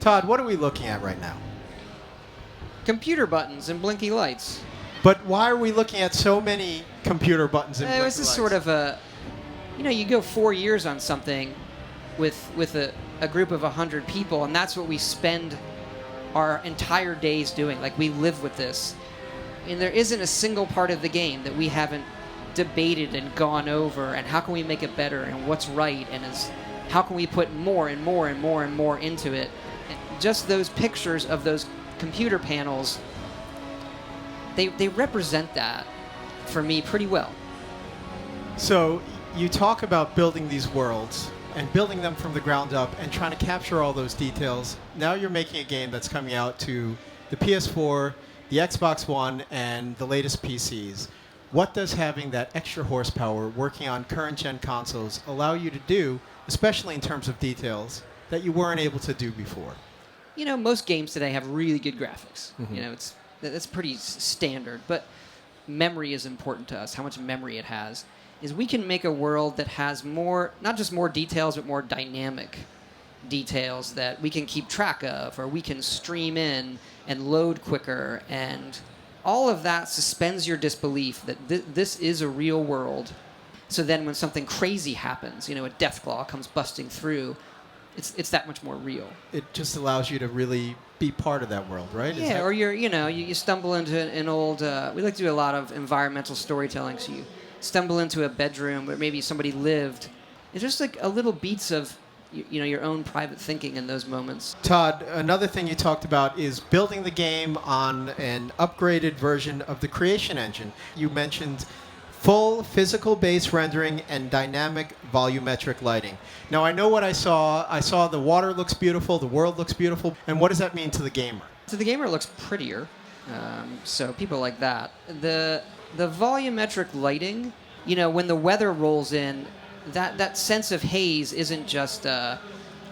Todd, what are we looking at right now? Computer buttons and blinky lights. But why are we looking at so many computer buttons and blinky This is lights? sort of a, you go 4 years on something with a group of 100 people, and that's what we spend our entire days doing. Like, we live with this. And there isn't a single part of the game that we haven't debated and gone over, and how can we make it better, and what's right, and how can we put more and more and more and more into it. And just those pictures of those computer panels, they represent that for me pretty well. So you talk about building these worlds and building them from the ground up and trying to capture all those details. Now you're making a game that's coming out to the PS4, the Xbox One, and the latest PCs. What does having that extra horsepower working on current-gen consoles allow you to do, especially in terms of details, that you weren't able to do before? Most games today have really good graphics. Mm-hmm. That's pretty standard, but memory is important to us, how much memory it has. Is we can make a world that has more, not just more details, but more dynamic details that we can keep track of, or we can stream in and load quicker, and all of that suspends your disbelief that this is a real world. So then when something crazy happens, a Deathclaw comes busting through, it's that much more real. It just allows you to really be part of that world, right? Yeah, or you stumble into an old, we like to do a lot of environmental storytelling, so you stumble into a bedroom where maybe somebody lived. It's just like a little beats of your own private thinking in those moments. Todd, another thing you talked about is building the game on an upgraded version of the creation engine. You mentioned full physical base rendering and dynamic volumetric lighting. Now, I know what I saw. I saw the water looks beautiful, the world looks beautiful. And what does that mean to the gamer? To the gamer, it looks prettier. So people like that. The volumetric lighting, when the weather rolls in, that sense of haze isn't just a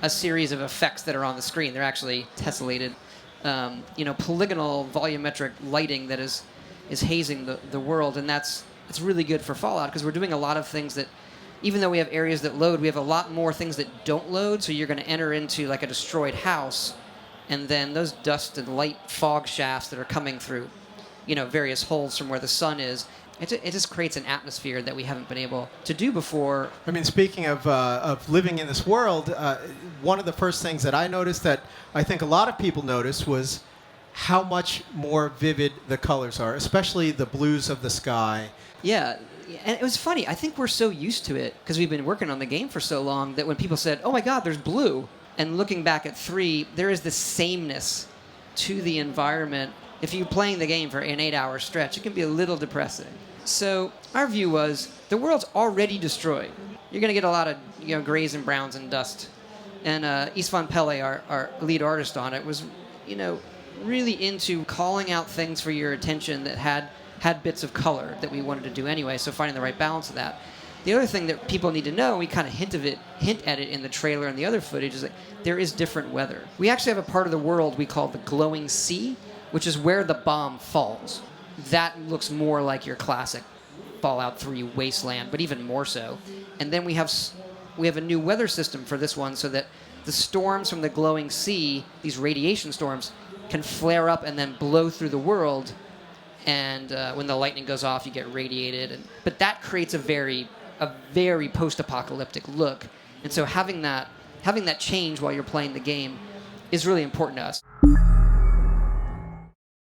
series of effects that are on the screen. They're actually tessellated, polygonal volumetric lighting that is hazing the world, and it's really good for Fallout because we're doing a lot of things that, even though we have areas that load, we have a lot more things that don't load. So you're going to enter into like a destroyed house, and then those dust and light fog shafts that are coming through, various holes from where the sun is. It just creates an atmosphere that we haven't been able to do before. I mean, speaking of living in this world, one of the first things that I noticed that I think a lot of people noticed was how much more vivid the colors are, especially the blues of the sky. Yeah, and it was funny. I think we're so used to it because we've been working on the game for so long that when people said, oh my God, there's blue, and looking back at 3, there is this sameness to the environment. If you're playing the game for an 8-hour stretch, it can be a little depressing. So our view was the world's already destroyed. You're going to get a lot of grays and browns and dust. And Istvan Pele, our lead artist on it, was really into calling out things for your attention that had bits of color that we wanted to do anyway. So finding the right balance of that. The other thing that people need to know, and we kind of hint at it in the trailer and the other footage, is that there is different weather. We actually have a part of the world we call the glowing sea, which is where the bomb falls. That looks more like your classic Fallout 3 wasteland, but even more so. And then we have a new weather system for this one so that the storms from the glowing sea, these radiation storms, can flare up and then blow through the world. And when the lightning goes off, you get radiated. But that creates a very post-apocalyptic look. And so having that change while you're playing the game is really important to us.